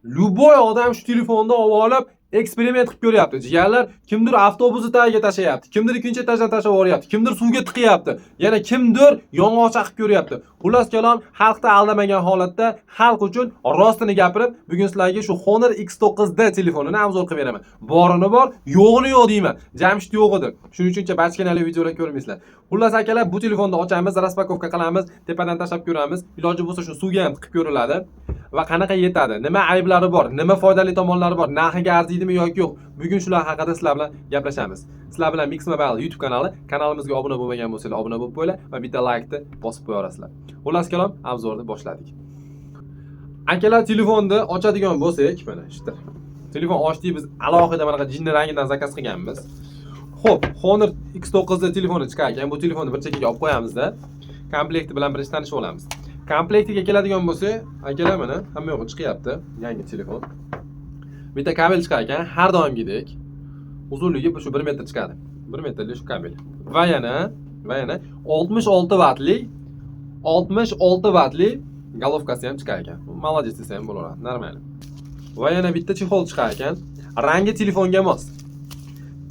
Любой odam shu telefonni olib eksperiment qilib ko'ryapti. Jigarlar, kimdir avtobusni tagiga tashayapti, kimdir ikkinchi etajdan tashlab yuboryapti, kimdir suvga tiqyapti, yana kimdir yong'oqcha qilib ko'ryapti. Xullas kalom, xalqni aldamagan holatda xalq uchun rostini gapirib, bugun sizlarga shu Honor X9D telefonini obzor qilib beraman. Borini bor, yo'g'ini yo'q deyman. Jamshid yo'q edi. Shuning uchun bachkanali videolar ko'rmaysizlar. Xullas akalar, bu telefonni ochamiz, raspakovka qilamiz, tepadan tashlab ko'ramiz. Iloji bo'lsa shu suvga ham tiqib ko'riladi. Va qanaqa yetadi, nima ayblari bor, nima foydali tomonlari bor, narxiga arziydimi yoki yo'q, bugun shular haqida sizlar bilan gaplashamiz. Sizlar bilan Mix Mobile YouTube kanalimizga obuna bo'lmagan bo'lsangiz obuna bo'lib qo'yinglar va bitta laykni bosib qo'yasizlar. Xullas kalom, obzorni boshladik. Akalar, telefonni ochadigan bo'lsak, mana ishda. Telefon ochdik, biz alohida mana jinni rangidan zakaz qilganmiz. Xo'p, Honor X9 telefoni chiqar ekan, bu telefonni bir chekkaga olib qo'yamizda, komplekti bilan birinchi tanishib olamiz. Komplektiga keladigan bo'lsa, akalar mana hamma yo'g'i chiqyapti, yangi telefon. Bitta kabel chiqar ekan, har doimgidek. Uzunligi shu 1 metr chiqadi. 1 metrlik shu kabel. Va yana 66 vatli golovkasi ham chiqar ekan. Молодец desa ham bo'laveradi, normal. Va yana bitta chexol chiqar ekan. Rangi telefonga mos.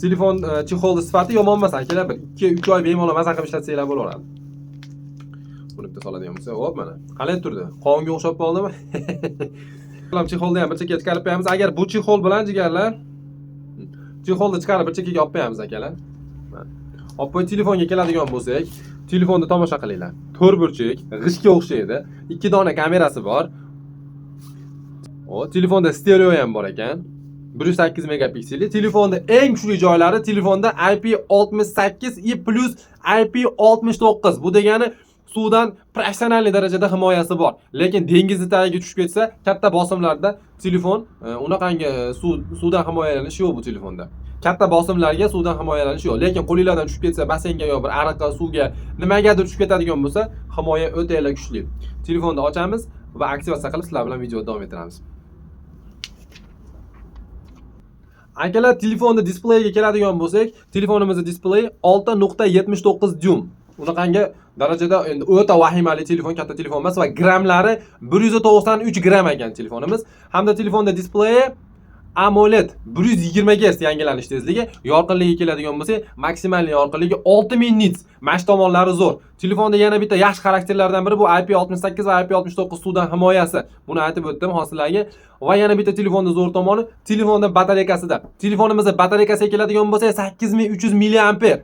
Telefon chexolning sifati yomon emas akalar, bir 2-3 oy bemalol maza qilib ishlatsanglar bo'laveradi. Buni bitta soladigan bo'lsa, hop mana. Qalay turdi? Qovunga o'xshab qoldimi? Qalam chexolni ham bir chekkaga chiqarib qo'yamiz. Agar bu chexol bilan jigarlar, chexolni chiqarib bir chekkaga olib qo'yamiz akalar. Olib qo'y, telefonga keladigan bo'lsak, telefonni tomosha qilinglar. To'rtburchak, g'ishga o'xshaydi. 2 dona kamerasi bor. Telefonda stereo ham bor ekan. 108 megapikselli. Telefonda eng kuchli joylari telefonda IP68 plus IP69. Bu degani suvdan professional darajada himoyasi bor. Lekin dengizni tagiga tushib ketsa, katta bosimlarda telefon unaqangi suvdan himoyalanishi yo'q bu telefonda. Katta bosimlarga suvdan himoyalanish yo'q. Lekin qo'lingizdan tushib ketsa, basseynga yo bir ariqqa, suvga, nimagadir tushib ketadigan bo'lsa, himoya o'ta kuchli. Telefonni ochamiz va aktivatsiya qilib sizlar bilan videoni davom ettiramiz. Akalar, telefonning displeyiga keladigan bo'lsak, telefonimizning displeyi 6.79 dyum. Unaqangi darajada endi o'ta vahimali telefon, katta telefon emas va gramlari 193 gram ekan telefonimiz. Hamda telefonda displeyi AMOLED 120 Hz yangilanish tezligi, yorqinligi keladigan bo'lsa, maksimal yorqinligi 6000 nits. Mash tomonlari zo'r. Telefonda yana bitta yaxshi xarakterlardan biri bu IP68 va IP69 suvdan himoyasi. Buni aytib o'tdim hozirlarga. Va yana bitta telefonning zo'r tomoni, telefonda batareykasida. Telefonimizda batareykasiga keladigan bo'lsa, 8300 mAh.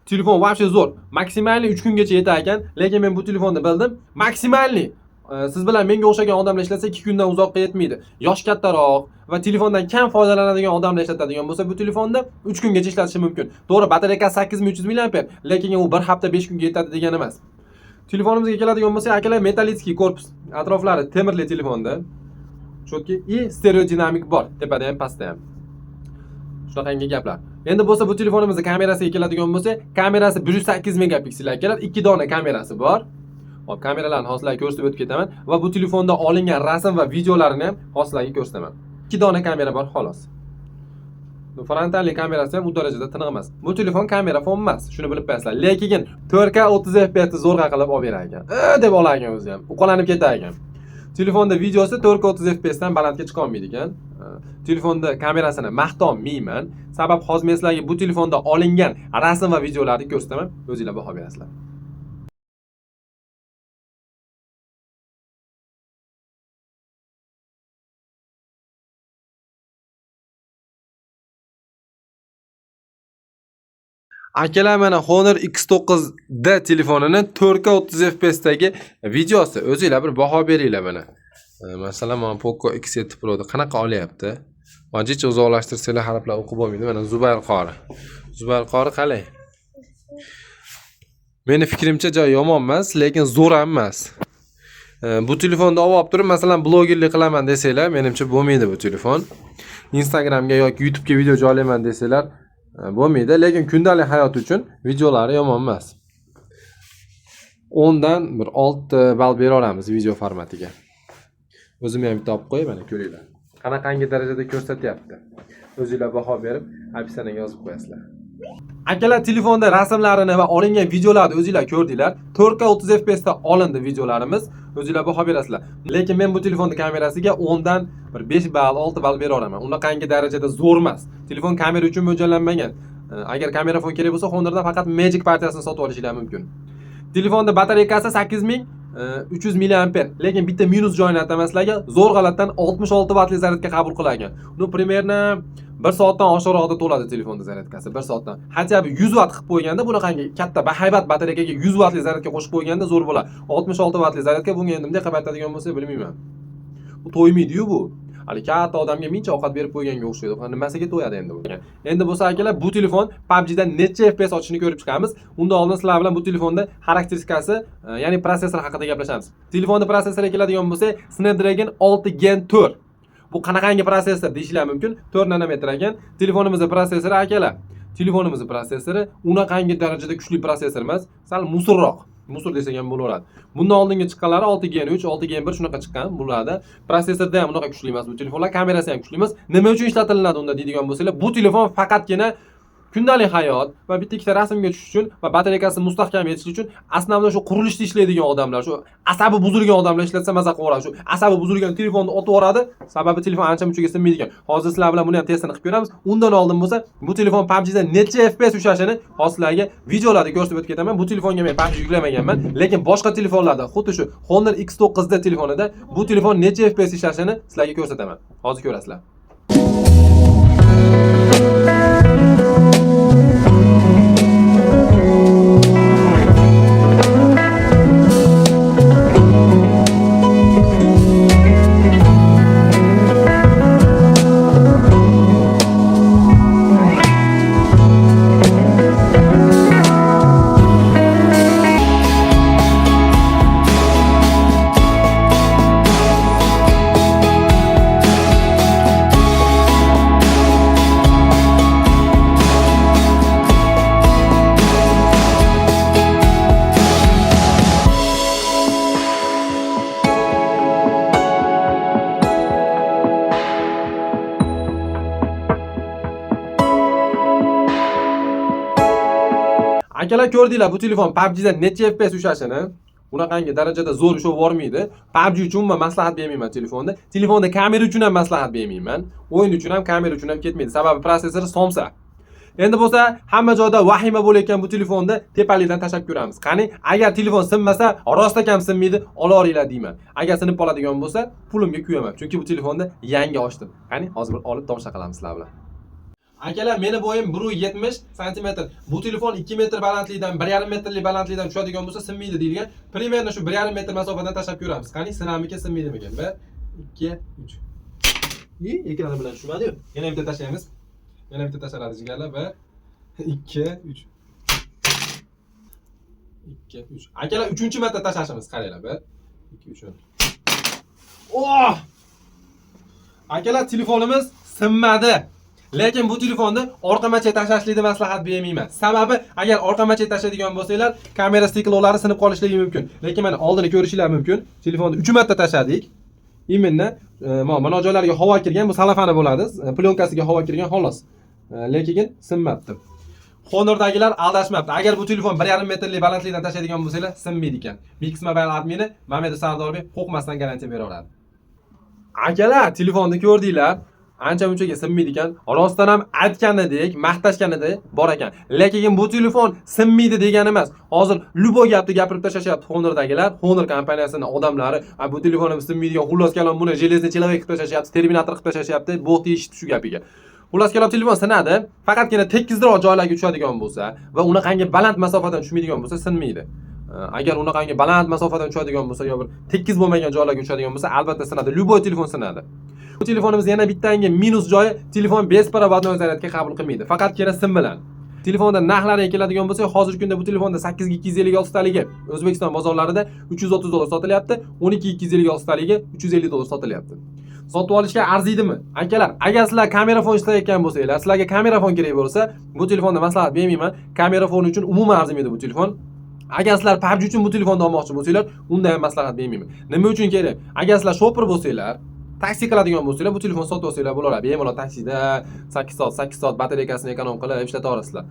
Telefon вообще zo'r. Maksimalli 3 kungacha yetar ekan, lekin men bu telefonni bildim. Maksimalli siz bilan menga o'xshagan odamlar ishlatsa 2 kundan uzoqqa yetmaydi. Yosh kattaroq va telefondan kam foydalanadigan odamlar ishlatadigan bo'lsa, bu telefonni 3 kungacha ishlatishi mumkin. To'g'ri, batareykasi 8300 mAh, lekin u 1 hafta 5 kunga yetadi degani emas. Telefonimizga keladigan bo'lsa, akalar, metallitskiy korpus, atroflari temirli telefonda. Chotki и stereodinamik bor, tepada ham, pastda ham. Shunaqangi gaplar. Endi bo'lsa bu telefonimizning kamerasiga keladigan bo'lsa, kamerasi 108 megapiksel akalar, 2 dona kamerasi bor. Hop, kameralarni hozirlarga ko'rsatib o'tib ketaman va bu telefonda olingan rasm va videolarini ham hozirlarga ko'rsataman. 2 dona kamera bor xolos. Bu frontalli kamerasi ham u darajada tiniq emas. Bu telefon kamera fon emas, shuni bilib qo'yasizlar. Lekin 4K 30 FPS zo'rg'a qilib olib berar ekan. Deb olar ekan o'zi ham. Uqalanib ketar ekan. Telefonda videosi 4K 30 FPS dan balandga chiqa olmaydi ekan. Telefonda kamerasini maqtolmayman. Sabab hozir men sizlarga bu telefonda olingan rasm va videolarni ko'rsataman. O'zingizlar baho berasizlar. Akalar, mana Honor X9D telefonini 4K 30 FPS dagi videosi. O'zingizlar bir baho beringlar mana. Masalan, mana Poco X7 Pro da qanaqa olyapti? Mojicha uzoqlashtirsanglar harflar o'qib bo'lmaydi. Mana Zubayr qori. Zubayr qori qalay? Meni fikrimcha joy yomon emas, lekin zo'r ham emas. Bu telefonni olib turib, masalan, blogerlik qilaman desanglar, menimcha bo'lmaydi bu telefon. Instagramga yoki YouTube'ga video joylayman desanglar, bo'lmaydi, lekin kundalik hayot uchun videolari yomon emas. 10 dan bir 6 ball bera olamiz video formatiga. O'zim ham bitta olib qo'yib, mana ko'ringlar. Qanaqangi darajada ko'rsatyapti. O'zingizlar baho berib, opisiyaga yozib qo'yasizlar. Akalar telefonda rasmlarini va olingan videolarni o'zingizlar ko'rdinglar. 4K 30 FPS da olindi videolarimiz. O'zingizlar baho berasizlar. Lekin men bu telefonning kamerasiga 10 dan bir 5 ball, 6 ball bera olaman. Unaqangi darajada zo'r emas. Telefon kamera uchun mo'ljallanmagan. Agar kamera fon kerak bo'lsa, Honor'dan faqat Magic partiyasini sotib olishinglar mumkin. Telefonda batareykasi 8300 mAh, lekin bitta minus joyini aytaman sizlarga, zo'r g'alatdan 66 vatli zaryadga qabul qilgan. Uni примерно 1 soatdan oshiqroqda to'ladi telefonda zaryadkasi, 1 soatdan. Hatto 100 watt qilib qo'yganda bunaqangi katta bahaybat batareykaga 100 wattli zaryadga qo'shib qo'yganda zo'r bo'ladi. 66 wattli zaryadga bunga endi bunday qilib aytadigan bo'lsa bilmayman. Bu to'ymaydi-yu bu. Hali katta odamga mincha ovqat berib qo'yganga o'xshaydi. Nimasiga to'yadi endi bu? Endi bo'lsa akalar, bu telefon PUBG dan necha FPS ochishini ko'rib chiqamiz. Undan oldin sizlar bilan bu telefonda xarakteristikasi, ya'ni prosessor haqida gaplashamiz. Telefonning prosessoriga keladigan bo'lsak, Snapdragon 6 Gen 4. Bu qanaqangi prosessor deyishlar mumkin. 4 nanometr ekan. Telefonimizning prosessori akalar. Telefonimizning prosessori unaqangi darajada kuchli prosessor emas, sal musurroq. Musur desak ham bo'laveradi. Bundan oldingi chiqqanlari 6 Gen 3, 6 Gen 1 shunaqa chiqqan bularda. Prosessorda ham unaqa kuchli emas bu telefonlar, kamerasi ham kuchli emas. Nima uchun ishlatiladi unda deydigan bo'lsanglar, bu telefon faqatgina kundalik hayot va bitta ikkita rasmga tushish uchun va batareykasi mustahkam yetish uchun aslida shu qurilishda ishlaydigan odamlar, shu asabi buzilgan odamlar ishlatsa maza qilaveradi. Shu asabi buzilgan telefonni otib yuboradi, sababi telefon ancha-munchaga sinmaydigan. Hozir sizlar bilan buni ham testini qilib ko'ramiz. Undan oldin bo'lsa, bu telefon PUBG da necha FPS ushashini hozirlarga videolarda ko'rsatib o'tib ketaman. Bu telefonga men PUBG yuklamaganman, lekin boshqa telefonlarda, xuddi shu Honor X9 da telefonida bu telefon necha FPS ishashini sizlarga ko'rsataman. Hozir ko'rasizlar. Akalar ko'rdinglar, bu telefon PUBG da necha FPS ushashini. Bunaqangi darajada zo'r ushlab bormaydi. PUBG uchun men maslahat bermayman telefonda. Telefonda kamera uchun ham maslahat bermayman. O'yin uchun ham, kamera uchun ham ketmaydi. Sababi prosessori somsa. Endi bo'lsa, hamma joyda vahima bo'layotgan bu telefonda tepalikdan tashab ko'ramiz. Qani, agar telefon sinmasa, rostdan ham sinmaydi, olaveringlar deyman. Agar sinib qoladigan bo'lsa, pulimga kuyaman. Chunki bu telefonda yangi ochdim. Qani, hozir bir olib tomosha qilamiz sizlar bilan. Akalar, meni bo'yim 170 sm. Bu telefon 2 metr balandlikdan 1,5 metrlik balandlikdan tushadigan bo'lsa sinmaydi deyilgan. Примерно shu 1,5 metr masofadan tashab ko'ramiz. Qani, sinamikan, sinmaydimikan? 1 2 3. Ekrani bilan tushmadi-yu. Yana bitta tashlaymiz. Yana bitta tashladi jigarlar. 1 2 3. 2 3. Akalar, 3-marta tashlashimiz. Qaranglar. 1 2 3. Oh! Akalar, telefonimiz sinmadi. Lekin bu telefonni orqa macha tashlashlikni maslahat bermayman. Sababi, agar orqa macha tashlaydigan bo'lsanglar, kamera stiklolari sinib qolishligi mumkin. Lekin mana oldini ko'rishinglar mumkin. Telefonni 3 marta tashladik. Iminni mana joylarga havo kirgan, bu salafani bo'ladi. Plyonkasiga havo kirgan xolos. Lekin sinmabdi. Honordagilar aldashmabdi. Agar bu telefon 1,5 metrlik balandlikdan tashlaydigan bo'lsanglar, sinmaydi ekan. Mix Mobile admini Mamed Sardorbek qo'rqmasdan garantiya bera oladi. Akalar, telefonni ko'rdinglar. Ancha-munchaga sinmaydi ekan. Rostdan ham aytganidek, maqtashganida bor ekan. Lekin bu telefon sinmaydi degani emas. Hozir lubo gapni gapirib tashlashyapti Honordagilar, Honor kompaniyasining odamlari. Bu telefonimiz sinmaydigan, xullas kalom buni железный человек qilib tashlashyapti, Terminator qilib tashlashyapti. Bo'xti eshitdi shu gapiga. Xullas kalom telefon sinadi, faqatgina tekisroq joylarga tushadigan bo'lsa va unaqangi baland masofadan tushmaydigan bo'lsa sinmaydi. Agar unaqangi baland masofadan tushadigan bo'lsa yo bir tekis bo'lmagan joylarga tushadigan bo'lsa, albatta sinadi. Luboy telefon sinadi. Bu telefonimiz yana bittangi minus joyi, telefon besparabodni zaryadga qabul qilmaydi. Faqatgina sim bilan. Telefonda narxlariga keladigan bo'lsak, hozirgi kunda bu telefonda 8256 taligi O'zbekiston bozorlarida $330 sotilyapti, 12256 taligi $350 sotilyapti. Sotib olishga arziydimi? Akalar, agar sizlar kamera fon ishlayotgan bo'lsanglar, sizlarga kamera fon kerak bo'lsa, bu telefonda maslahat bermayman. Kamera fon uchun umuman arzimaydi bu telefon. Agar sizlar PUBG uchun bu telefonni olmoqchi bo'lsanglar, unda ham maslahat bermayman. Nima uchun kerak? Agar sizlar shopper bo'lsanglar, taksi qiladigan bo'lsanglar, bu telefon sotib olsanglar bo'laveradi. Bemalol taksida 8 soat batareykasini ekonom qilib ishlata olasizlar.